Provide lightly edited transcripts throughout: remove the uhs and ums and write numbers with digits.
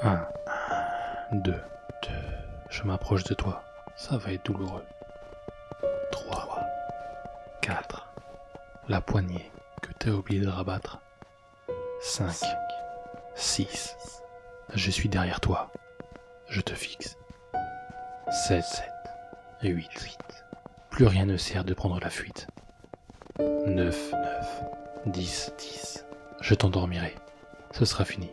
1, 2, je m'approche de toi, ça va être douloureux. 3, 4, la poignée que t'as oublié de rabattre. 5, 6, je suis derrière toi, je te fixe. 7 et 8, plus rien ne sert de prendre la fuite. 9, 10, je t'endormirai, ce sera fini.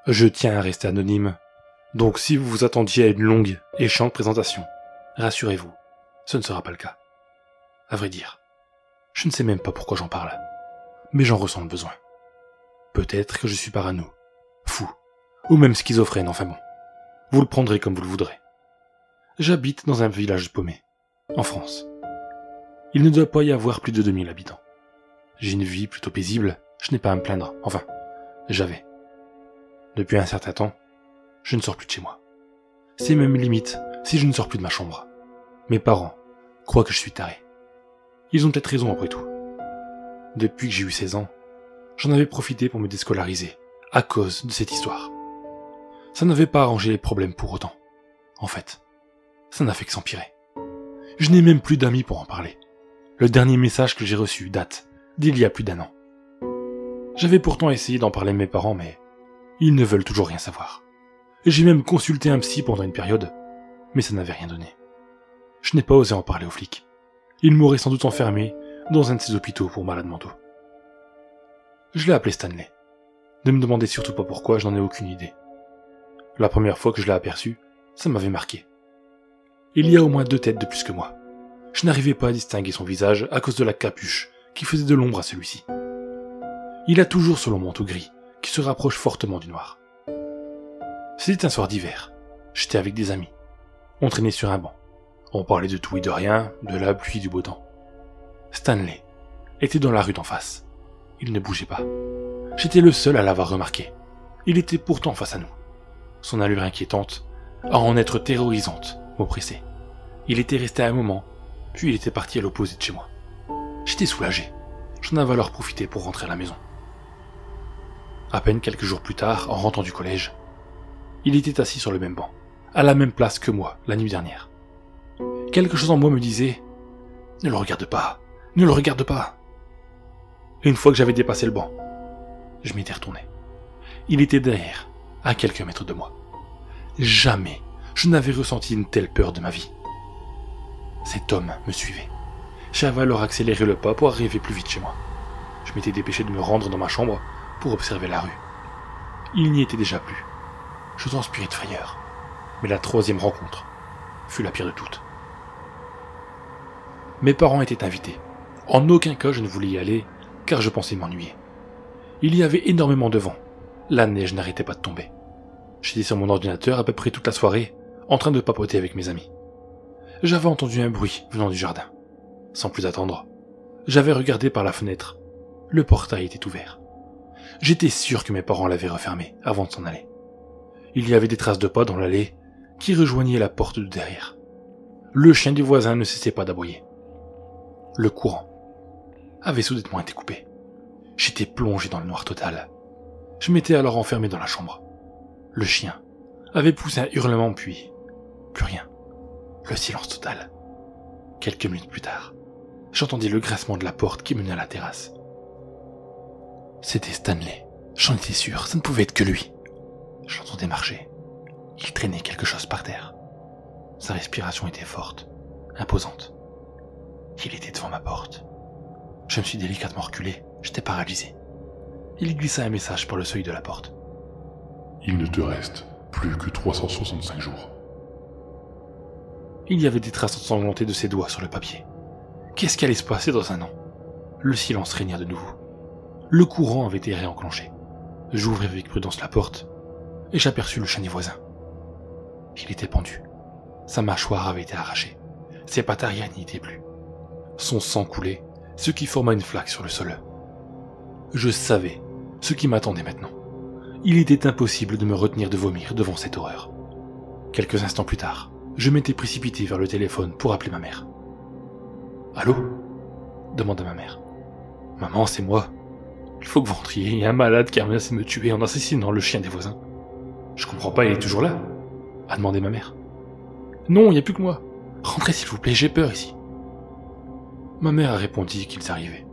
Je tiens à rester anonyme, donc si vous vous attendiez à une longue et chiante présentation, rassurez-vous, ce ne sera pas le cas. À vrai dire, je ne sais même pas pourquoi j'en parle, mais j'en ressens le besoin. Peut-être que je suis parano, fou, ou même schizophrène, enfin bon. Vous le prendrez comme vous le voudrez. J'habite dans un village paumé, en France. Il ne doit pas y avoir plus de 2000 habitants. J'ai une vie plutôt paisible, je n'ai pas à me plaindre, enfin, j'avais. Depuis un certain temps, je ne sors plus de chez moi. C'est même limite si je ne sors plus de ma chambre. Mes parents croient que je suis taré. Ils ont peut-être raison après tout. Depuis que j'ai eu 16 ans, j'en avais profité pour me déscolariser, à cause de cette histoire. Ça n'avait pas arrangé les problèmes pour autant. En fait, ça n'a fait que s'empirer. Je n'ai même plus d'amis pour en parler. Le dernier message que j'ai reçu date d'il y a plus d'1 an. J'avais pourtant essayé d'en parler à mes parents, mais ils ne veulent toujours rien savoir. J'ai même consulté un psy pendant une période, mais ça n'avait rien donné. Je n'ai pas osé en parler aux flics. Ils m'auraient sans doute enfermé dans un de ces hôpitaux pour malades mentaux. Je l'ai appelé Stanley. Ne me demandez surtout pas pourquoi, je n'en ai aucune idée. La première fois que je l'ai aperçu, ça m'avait marqué. Il y a au moins 2 têtes de plus que moi. Je n'arrivais pas à distinguer son visage à cause de la capuche qui faisait de l'ombre à celui-ci. Il a toujours ce long manteau gris qui se rapproche fortement du noir. C'était un soir d'hiver. J'étais avec des amis. On traînait sur un banc. On parlait de tout et de rien, de la pluie et du beau temps. Stanley était dans la rue d'en face. Il ne bougeait pas. J'étais le seul à l'avoir remarqué. Il était pourtant face à nous. Son allure inquiétante, à en être terrorisante, m'oppressait. Il était resté un moment, puis il était parti à l'opposé de chez moi. J'étais soulagé. J'en avais alors profité pour rentrer à la maison. À peine quelques jours plus tard, en rentrant du collège, il était assis sur le même banc, à la même place que moi, la nuit dernière. Quelque chose en moi me disait « Ne le regarde pas, ne le regarde pas !» Et une fois que j'avais dépassé le banc, je m'étais retourné. Il était derrière, à quelques mètres de moi. Jamais je n'avais ressenti une telle peur de ma vie. Cet homme me suivait. J'avais alors accéléré le pas pour arriver plus vite chez moi. Je m'étais dépêché de me rendre dans ma chambre pour observer la rue. Il n'y était déjà plus. Je transpirais de frayeur. Mais la 3e rencontre fut la pire de toutes. Mes parents étaient invités. En aucun cas je ne voulais y aller, car je pensais m'ennuyer. Il y avait énormément de vent. La neige n'arrêtait pas de tomber. J'étais sur mon ordinateur à peu près toute la soirée, en train de papoter avec mes amis. J'avais entendu un bruit venant du jardin. Sans plus attendre, j'avais regardé par la fenêtre. Le portail était ouvert. J'étais sûr que mes parents l'avaient refermé avant de s'en aller. Il y avait des traces de pas dans l'allée qui rejoignaient la porte de derrière. Le chien du voisin ne cessait pas d'aboyer. Le courant avait soudainement été coupé. J'étais plongé dans le noir total. Je m'étais alors enfermé dans la chambre. Le chien avait poussé un hurlement puis plus rien. Le silence total. Quelques minutes plus tard, j'entendis le grincement de la porte qui menait à la terrasse. C'était Stanley. J'en étais sûr, ça ne pouvait être que lui. Je l'entendais marcher. Il traînait quelque chose par terre. Sa respiration était forte, imposante. Il était devant ma porte. Je me suis délicatement reculé, j'étais paralysé. Il glissa un message par le seuil de la porte. Il ne te reste plus que 365 jours. Il y avait des traces ensanglantées de ses doigts sur le papier. Qu'est-ce qui allait se passer dans 1 an? Le silence régna de nouveau. Le courant avait été réenclenché. J'ouvris avec prudence la porte et j'aperçus le chien voisin. Il était pendu. Sa mâchoire avait été arrachée. Ses pattes arrière n'y étaient plus. Son sang coulait, ce qui forma une flaque sur le sol. Je savais ce qui m'attendait maintenant. Il était impossible de me retenir de vomir devant cette horreur. Quelques instants plus tard, je m'étais précipité vers le téléphone pour appeler ma mère. « Allô ?» demanda ma mère. « Maman, c'est moi. » Il faut que vous rentriez, il y a un malade qui a menacé de me tuer en assassinant le chien des voisins. Je comprends pas, il est toujours là, a demandé ma mère. Non, il n'y a plus que moi. Rentrez s'il vous plaît, j'ai peur ici. Ma mère a répondu qu'ils arrivaient.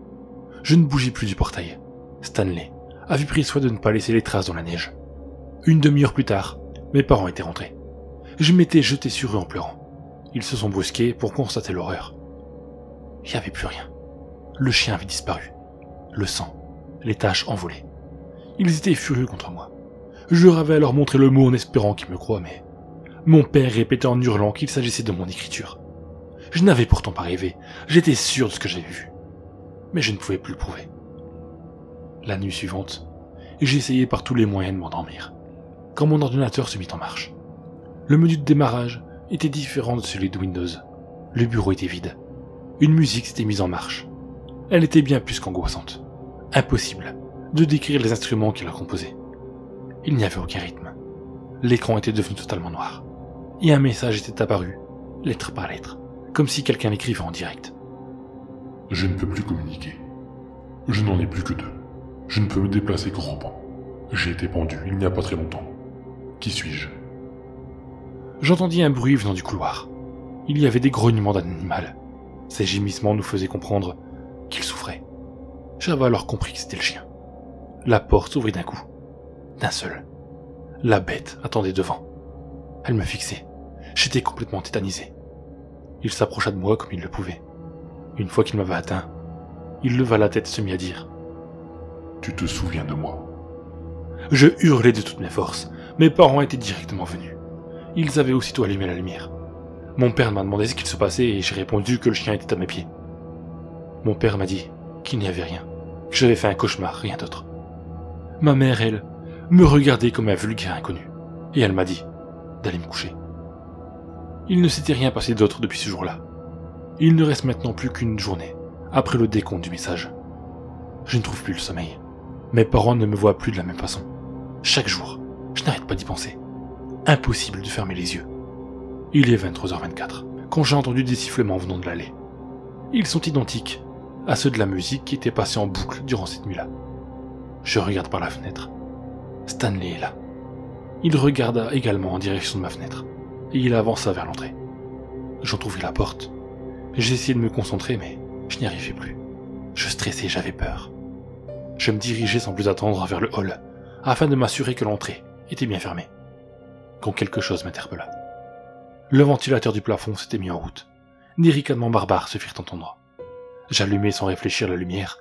Je ne bougeais plus du portail. Stanley avait pris soin de ne pas laisser les traces dans la neige. Une demi-heure plus tard, mes parents étaient rentrés. Je m'étais jeté sur eux en pleurant. Ils se sont brusqués pour constater l'horreur. Il n'y avait plus rien. Le chien avait disparu. Le sang, les taches envolées. Ils étaient furieux contre moi. Je leur avais alors montré le mot en espérant qu'ils me croient, mais mon père répétait en hurlant qu'il s'agissait de mon écriture. Je n'avais pourtant pas rêvé, j'étais sûr de ce que j'avais vu. Mais je ne pouvais plus le prouver. La nuit suivante, j'ai essayé par tous les moyens de m'endormir, quand mon ordinateur se mit en marche. Le menu de démarrage était différent de celui de Windows. Le bureau était vide. Une musique s'était mise en marche. Elle était bien plus qu'angoissante. Impossible de décrire les instruments qui la composaient. Il n'y avait aucun rythme. L'écran était devenu totalement noir. Et un message était apparu, lettre par lettre, comme si quelqu'un l'écrivait en direct. Je ne peux plus communiquer. Je n'en ai plus que 2. Je ne peux me déplacer qu'en rampant. J'ai été pendu il n'y a pas très longtemps. Qui suis-je? J'entendis un bruit venant du couloir. Il y avait des grognements d'un animal. Ces gémissements nous faisaient comprendre qu'il souffrait. J'avais alors compris que c'était le chien. La porte s'ouvrit d'un coup. D'un seul. La bête attendait devant. Elle me fixait. J'étais complètement tétanisé. Il s'approcha de moi comme il le pouvait. Une fois qu'il m'avait atteint, il leva la tête et se mit à dire « Tu te souviens de moi ?» Je hurlai de toutes mes forces. Mes parents étaient directement venus. Ils avaient aussitôt allumé la lumière. Mon père m'a demandé ce qu'il se passait et j'ai répondu que le chien était à mes pieds. Mon père m'a dit qu'il n'y avait rien, que j'avais fait un cauchemar, rien d'autre. Ma mère, elle, me regardait comme un vulgaire inconnu, et elle m'a dit d'aller me coucher. Il ne s'était rien passé d'autre depuis ce jour-là. Il ne reste maintenant plus qu'une journée, après le décompte du message. Je ne trouve plus le sommeil. Mes parents ne me voient plus de la même façon. Chaque jour, je n'arrête pas d'y penser. Impossible de fermer les yeux. Il est 23h24, quand j'ai entendu des sifflements venant de l'allée. Ils sont identiques à ceux de la musique qui était passée en boucle durant cette nuit-là. Je regarde par la fenêtre. Stanley est là. Il regarda également en direction de ma fenêtre, et il avança vers l'entrée. J'entrouvris la porte. J'ai essayé de me concentrer, mais je n'y arrivais plus. Je stressais, j'avais peur. Je me dirigeais sans plus attendre vers le hall, afin de m'assurer que l'entrée était bien fermée. Quand quelque chose m'interpella. Le ventilateur du plafond s'était mis en route. Des ricanements barbares se firent entendre. J'allumai sans réfléchir la lumière.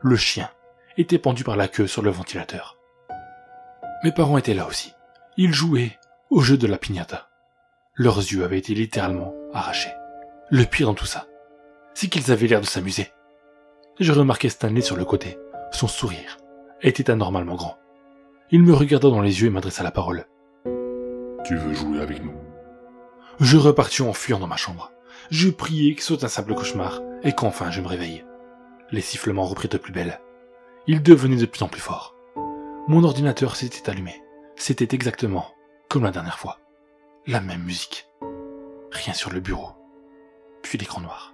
Le chien était pendu par la queue sur le ventilateur. Mes parents étaient là aussi. Ils jouaient au jeu de la piñata. Leurs yeux avaient été littéralement arrachés. Le pire dans tout ça, c'est qu'ils avaient l'air de s'amuser. Je remarquai Stanley sur le côté. Son sourire était anormalement grand. Il me regarda dans les yeux et m'adressa la parole. « Tu veux jouer avec nous ?» Je repartis en fuyant dans ma chambre. Je priais que ce soit un simple cauchemar et qu'enfin je me réveille. Les sifflements reprirent de plus belle. Ils devenaient de plus en plus forts. Mon ordinateur s'était allumé. C'était exactement comme la dernière fois. La même musique. Rien sur le bureau. Puis l'écran noir.